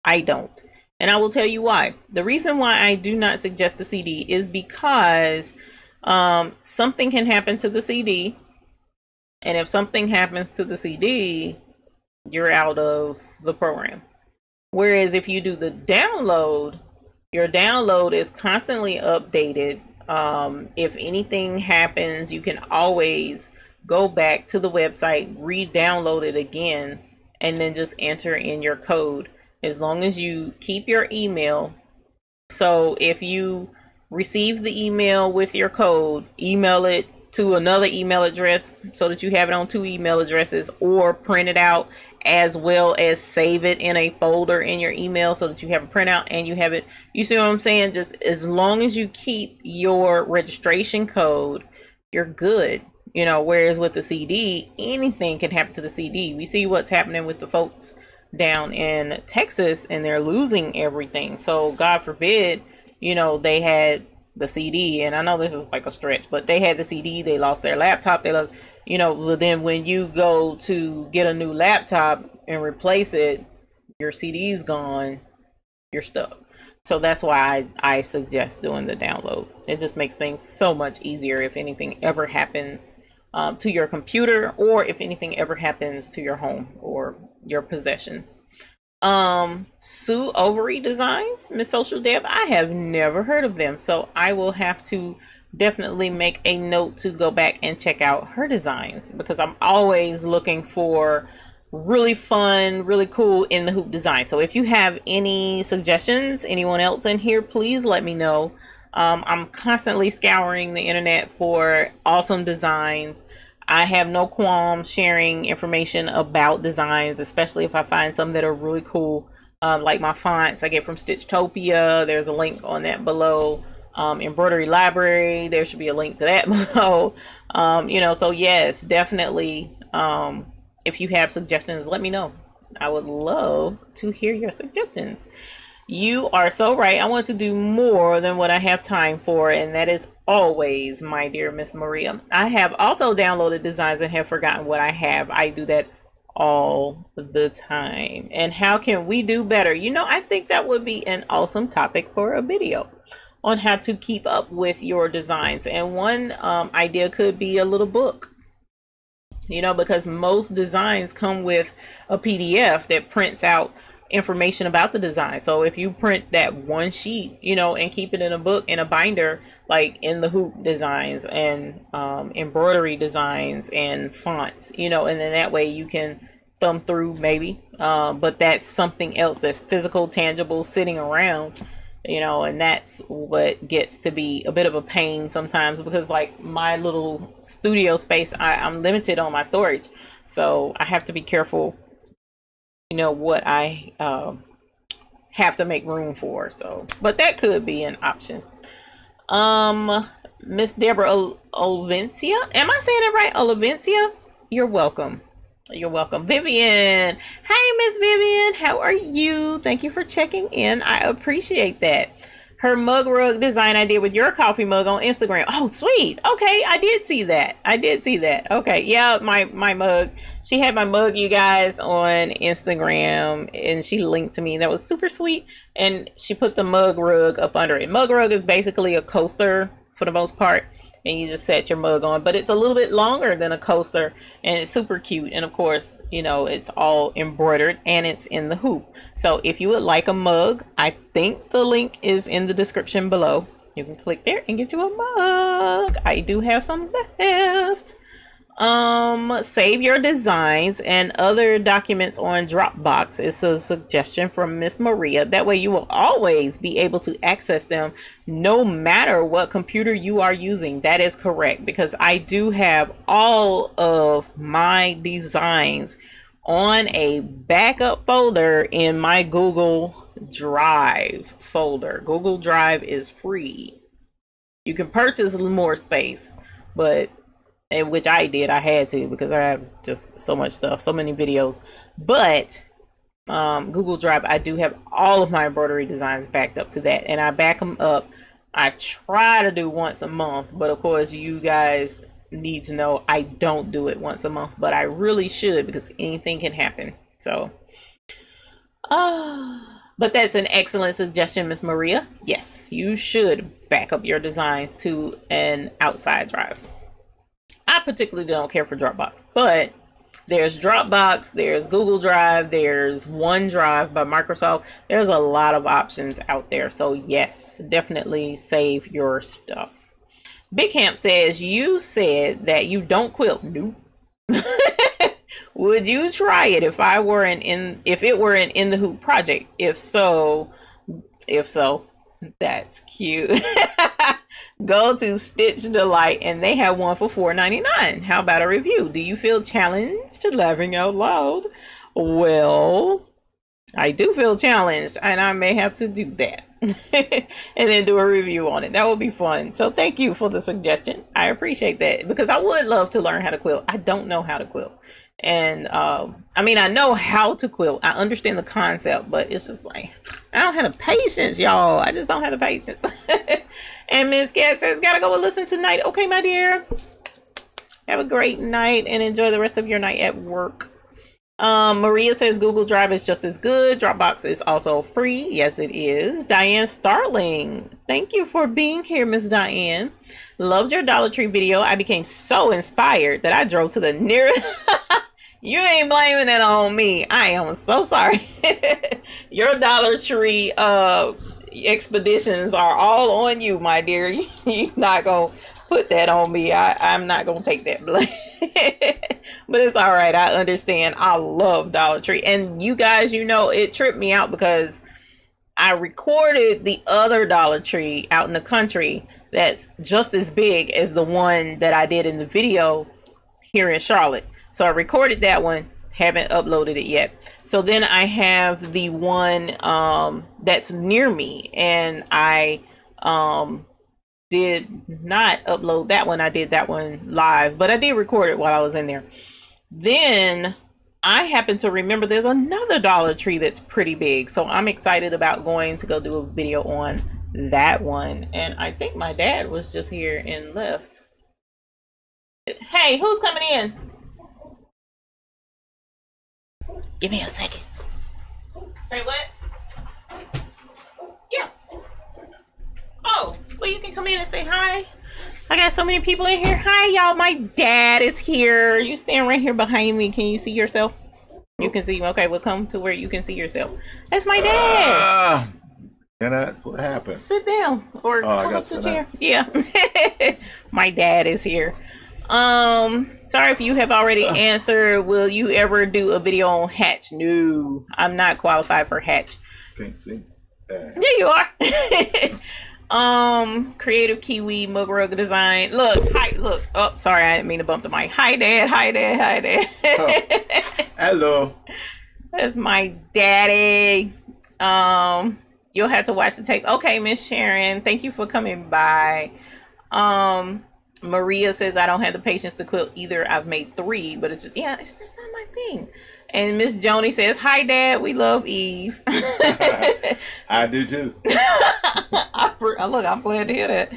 I don't. And I will tell you why. The reason why I do not suggest the CD is because something can happen to the CD. And if something happens to the CD, you're out of the program. Whereas if you do the download, your download is constantly updated. If anything happens, you can always go back to the website, re-download it again, and then just enter in your code. As long as you keep your email. So if you receive the email with your code, email it to another email address so that you have it on 2 email addresses, or print it out, as well as save it in a folder in your email so that you have a printout and you have it. You see what I'm saying? Just as long as you keep your registration code, you're good. You know, whereas with the CD, anything can happen to the CD. We see what's happening with the folks down in Texas, and they're losing everything. So God forbid, you know, they had the CD, and I know this is like a stretch, but they had the CD, they lost their laptop, they lost, you know, then when you go to get a new laptop and replace it, your CD's gone, you're stuck. So that's why I suggest doing the download. It just makes things so much easier if anything ever happens to your computer, or if anything ever happens to your home or your possessions. Sue Ovary Designs, Miss Social Deb, I have never heard of them, so I will have to definitely make a note to go back and check out her designs, because I'm always looking for really fun, really cool in the hoop design. So if you have any suggestions, anyone else in here, please let me know. I'm constantly scouring the internet for awesome designs. I have no qualm sharing information about designs, especially if I find some that are really cool. Like my fonts I get from Stitchtopia. There's a link on that below. Embroidery Library, there should be a link to that below. You know, so yes, definitely, if you have suggestions, let me know. I would love to hear your suggestions. You are so right. I want to do more than what I have time for, and that is always, my dear Miss Maria. I have also downloaded designs and have forgotten what I have. I do that all the time. And how can we do better? You know, I think that would be an awesome topic for a video on how to keep up with your designs. And one idea could be a little book. You know, because most designs come with a PDF that prints out information about the design. So if you print that one sheet, you know, and keep it in a book, in a binder, like in the hoop designs and embroidery designs and fonts, you know, and then that way you can thumb through maybe. But that's something else that's physical, tangible, sitting around. You know, and that's what gets to be a bit of a pain sometimes, because like my little studio space, I'm limited on my storage, so I have to be careful, you know, what I have to make room for. So, but that could be an option. Miss Deborah Olvencia, am I saying it right? Olvencia, you're welcome. You're welcome. Vivian. Hey, Miss Vivian. How are you? Thank you for checking in. I appreciate that. Her mug rug design I did with your coffee mug on Instagram. Oh, sweet. Okay, I did see that. I did see that. Okay, yeah, my mug. She had my mug, you guys, on Instagram, and she linked to me. That was super sweet. And she put the mug rug up under it. Mug rug is basically a coaster for the most part, and you just set your mug on, but it's a little bit longer than a coaster, and it's super cute. And of course, you know, it's all embroidered and it's in the hoop. So if you would like a mug, I think the link is in the description below. You can click there and get you a mug. I do have some left. Save your designs and other documents on Dropbox is a suggestion from Miss Maria. That way you will always be able to access them no matter what computer you are using. That is correct, because I do have all of my designs on a backup folder in my Google Drive folder. Google Drive is free. You can purchase more space, but which I did. I had to, because I have just so much stuff, so many videos. But Google Drive, I do have all of my embroidery designs backed up to that, and I back them up. I try to do once a month, but of course you guys need to know I don't do it once a month, but I really should, because anything can happen. So but that's an excellent suggestion, Miss Maria. Yes, you should back up your designs to an outside drive. I particularly don't care for Dropbox, but there's Dropbox, there's Google Drive, there's OneDrive by Microsoft. There's a lot of options out there. So yes, definitely save your stuff. Big Camp says, you said that you don't quilt. Nope. Would you try it if it were an in the hoop project? If so, that's cute. Go to Stitch Delight and they have one for $4.99. How about a review? Do you feel challenged? Laughing out loud. Well, I do feel challenged, and I may have to do that and then do a review on it. That would be fun. So thank you for the suggestion. I appreciate that, because I would love to learn how to quilt. I don't know how to quilt. And I mean, I know how to quilt. I understand the concept, but it's just like, I don't have the patience, y'all. I just don't have the patience. And Miss Cat says, gotta go and listen tonight. Okay, my dear. Have a great night and enjoy the rest of your night at work. Maria says Google Drive is just as good. Dropbox is also free. Yes, it is. Diane Starling, thank you for being here, Miss Diane. Loved your Dollar Tree video. I became so inspired that I drove to the nearest. You ain't blaming it on me. I am so sorry. Your Dollar Tree expeditions are all on you, my dear. You're not gonna put that on me. I'm not gonna take that blame. But it's all right. I understand. I love Dollar Tree. And you guys, you know, it tripped me out because I recorded the other Dollar Tree out in the country that's just as big as the one that I did in the video here in Charlotte. So I recorded that one, haven't uploaded it yet. So then I have the one that's near me, and I did not upload that one. I did that one live, but I did record it while I was in there. Then I happen to remember there's another Dollar Tree that's pretty big. So I'm excited about going to go do a video on that one. And I think my dad was just here and left. Hey, who's coming in? Give me a second. Say what? Yeah. Oh, well, you can come in and say hi. I got so many people in here. Hi, y'all. My dad is here. You stand right here behind me. Can you see yourself? You can see. Okay, we'll come to where you can see yourself. That's my dad. What happened? Sit down or come up the chair. Yeah. My dad is here. Sorry if you have already answered. Will you ever do a video on Hatch? No, I'm not qualified for Hatch. Can't see. There you are. Creative Kiwi mug rug design. Look, hi, look. Oh, sorry, I didn't mean to bump the mic. Hi, Dad. Hi, Dad. Hi, Dad. Hello. That's my daddy. You'll have to watch the tape. Okay, Miss Sharon. Thank you for coming by. Maria says I don't have the patience to quilt either. I've made 3, but it's just it's just not my thing. And Miss Joni says, hi, Dad. We love Eve. I do too. Look, I'm glad to hear that.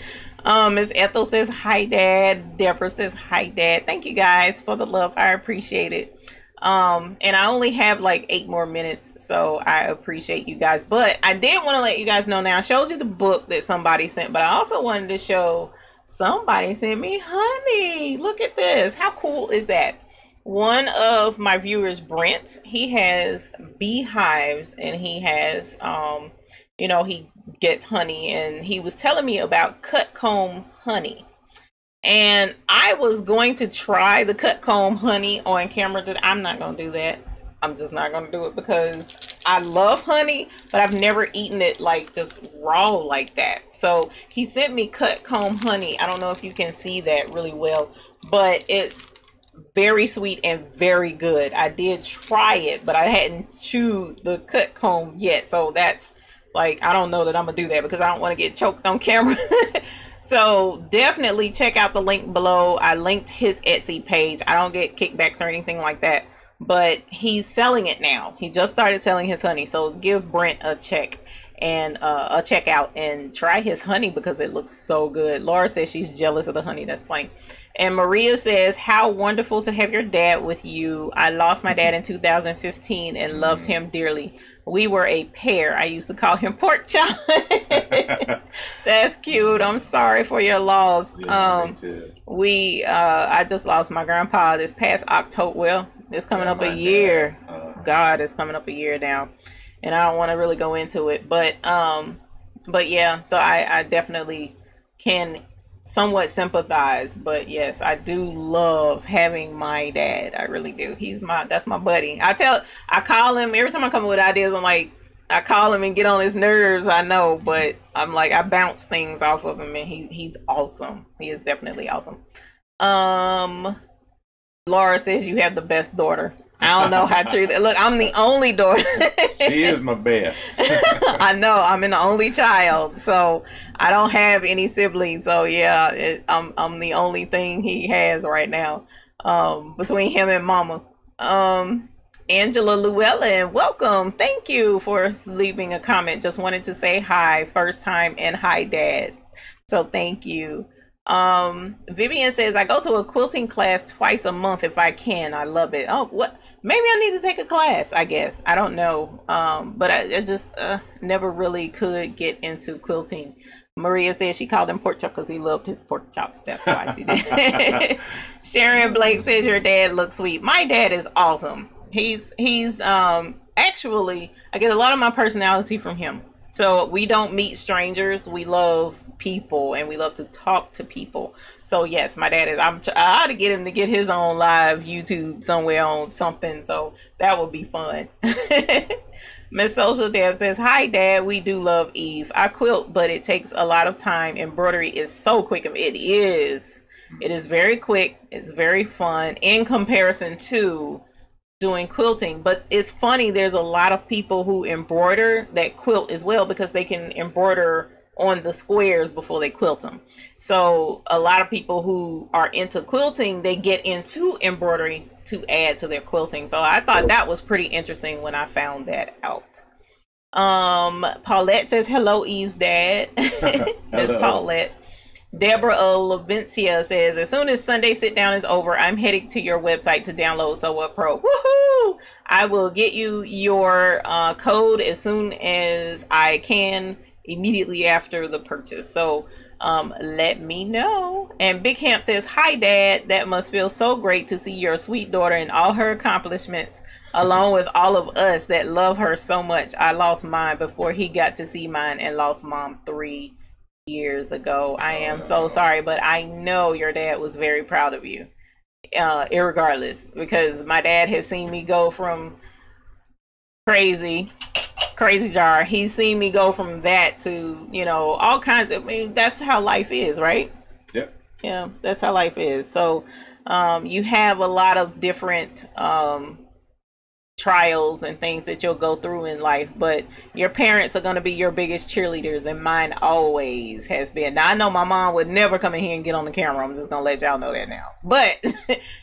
Miss Ethel says, hi, Dad. Deborah says, hi, Dad. Thank you guys for the love. I appreciate it. And I only have like 8 more minutes, so I appreciate you guys. But I did want to let you guys know now. I showed you the book that somebody sent, but I also wanted to show somebody sent me honey. Look at this. How cool is that? One of my viewers, Brent, he has beehives and he has, you know, he gets honey, and he was telling me about cut comb honey. And I was going to try the cut comb honey on camera. I'm not going to do that. I'm just not going to do it because I love honey, but I've never eaten it like just raw like that. So he sent me cut comb honey. I don't know if you can see that really well, but it's very sweet and very good. I did try it, but I hadn't chewed the cut comb yet. So that's like, I don't know that I'm going to do that because I don't want to get choked on camera. So definitely check out the link below. I linked his Etsy page. I don't get kickbacks or anything like that, but he's selling it now. He just started selling his honey. So give Brent a check and a check out and try his honey because it looks so good. Laura says she's jealous of the honey that's plain. And Maria says, how wonderful to have your dad with you. I lost my dad in 2015 and loved him dearly. We were a pair. I used to call him pork chop. That's cute. I'm sorry for your loss. I just lost my grandpa this past October. Well, it's coming up a year. God, it's coming up a year now. And I don't want to really go into it, but yeah, so I definitely can somewhat sympathize. But yes, I do love having my dad. I really do. That's my buddy. I call him every time I come up with ideas. I'm like, I call him and get on his nerves. I know, but I'm like, I bounce things off of him, and he's awesome. He is definitely awesome. Laura says you have the best daughter. I don't know how true that. Look, I'm the only daughter. She is my best. I know. I'm an only child, so I don't have any siblings. So yeah, I'm the only thing he has right now, between him and Mama. Angela Llewellyn, welcome. Thank you for leaving a comment. Just wanted to say hi, first time, and hi, Dad. So thank you. Vivian says, I go to a quilting class twice a month if I can. I love it. Oh, what? Maybe I need to take a class, I guess. I don't know. But I just never really could get into quilting. Maria says she called him pork chop because he loved his pork chops. That's why she did. Sharon Blake says your dad looks sweet. My dad is awesome. He's actually, I get a lot of my personality from him. So we don't meet strangers. We love people and we love to talk to people. So yes, my dad is, I ought to get him to get his own live YouTube somewhere on something. So that would be fun. Miss Social Deb says, hi Dad, we do love Eve. I quilt, but it takes a lot of time. Embroidery is so quick. It is. It is very quick. It's very fun in comparison to doing quilting. But it's funny, there's a lot of people who embroider that quilt as well because they can embroider on the squares before they quilt them. So a lot of people who are into quilting, they get into embroidery to add to their quilting. So I thought that was pretty interesting when I found that out. Paulette says, hello Eve's dad. That's Paulette. Deborah Lavencia says, as soon as Sunday sit down is over, I'm heading to your website to download Sew What Pro. Woohoo! I will get you your code as soon as I can, immediately after the purchase. So let me know. And Big Hamp says, hi Dad, that must feel so great to see your sweet daughter and all her accomplishments along with all of us that love her so much. I lost mine before he got to see mine and lost Mom 3 years ago. I am so sorry, but I know your dad was very proud of you, irregardless, because my dad has seen me go from crazy jar. He's seen me go from that to, you know, all kinds of, I mean, that's how life is, right? Yep. Yeah, that's how life is. So you have a lot of different trials and things that you'll go through in life, but your parents are going to be your biggest cheerleaders, and mine always has been. Now I know my mom would never come in here and get on the camera. I'm just gonna let y'all know that now, but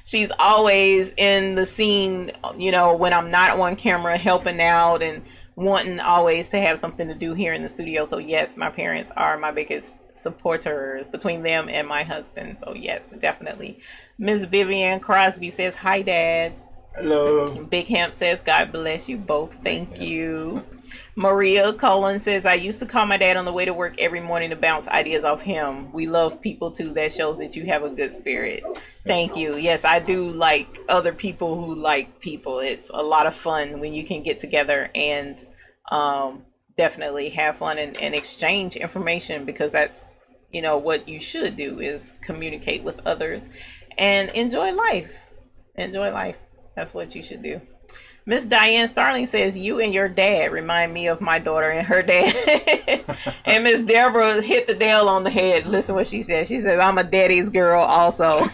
she's always in the scene, you know, when I'm not on camera, helping out and wanting always to have something to do here in the studio. So yes, my parents are my biggest supporters, between them and my husband. So yes, definitely. Miss Vivian Crosby says, hi Dad. Hello. Big Hamp says, God bless you both. Thank you. Maria Cullen says, I used to call my dad on the way to work every morning to bounce ideas off him. We love people too. That shows that you have a good spirit. Thank you. Yes, I do like other people who like people. It's a lot of fun when you can get together and definitely have fun and exchange information, because that's, you know, what you should do, is communicate with others and enjoy life. Enjoy life. That's what you should do. Miss Diane Starling says, you and your dad remind me of my daughter and her dad. And Miss Deborah hit the nail on the head. Listen what she says. She says, I'm a daddy's girl also.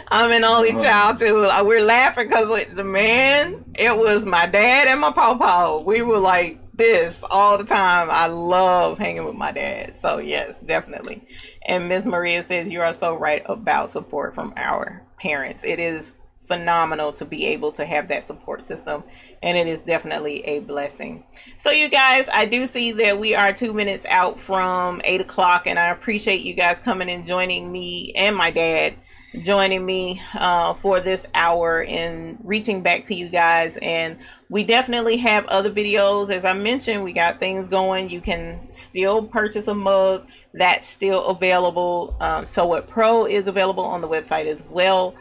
I'm an only child too. We're laughing because the man, it was my dad and my pawpaw. We were like this all the time. I love hanging with my dad. So yes, definitely. And Miss Maria says, you are so right about support from our parents. It is phenomenal to be able to have that support system, and it is definitely a blessing. So you guys, I do see that we are 2 minutes out from 8 o'clock, and I appreciate you guys coming and joining me and my dad joining me for this hour and reaching back to you guys. And we definitely have other videos. As I mentioned, we got things going. You can still purchase a mug. That's still available. Sew What Pro is available on the website as well.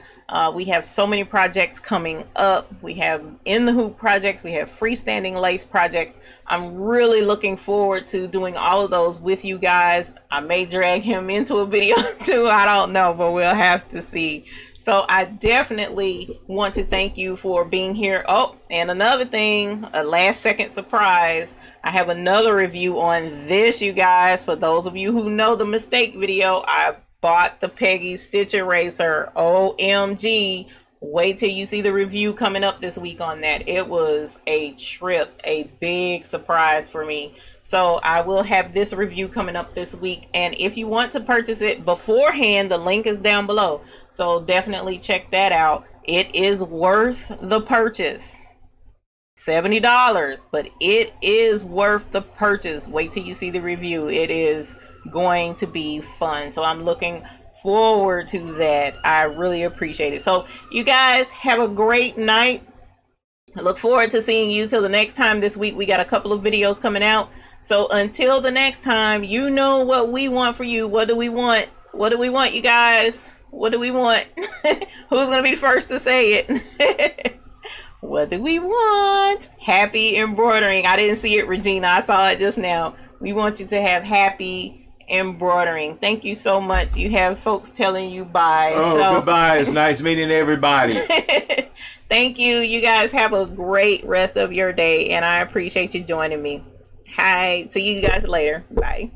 We have so many projects coming up. We have in the hoop projects. We have freestanding lace projects. I'm really looking forward to doing all of those with you guys. I may drag him into a video too. I don't know, but we'll have to see. So I definitely want to thank you for being here. Oh, and another thing, a last second surprise. I have another review on this, you guys. For those of you who know the mistake video, I bought the Peggy Stitch Eraser. OMG. Wait till you see the review coming up this week on that. It was a trip, a big surprise for me. So I will have this review coming up this week. And if you want to purchase it beforehand, the link is down below. So definitely check that out. It is worth the purchase. $70, but it is worth the purchase. Wait till you see the review. It is going to be fun. So I'm looking forward to that. I really appreciate it. So you guys have a great night. I look forward to seeing you till the next time. This week we got a couple of videos coming out. So until the next time, you know what we want for you. What do we want? What do we want, you guys? What do we want? Who's gonna be the first to say it? What do we want? Happy embroidering. I didn't see it, Regina. I saw it just now. We want you to have happy embroidering. Thank you so much. You have folks telling you bye. Oh, goodbye. It's nice meeting everybody. Thank you. You guys have a great rest of your day, and I appreciate you joining me. Hi. See you guys later. Bye.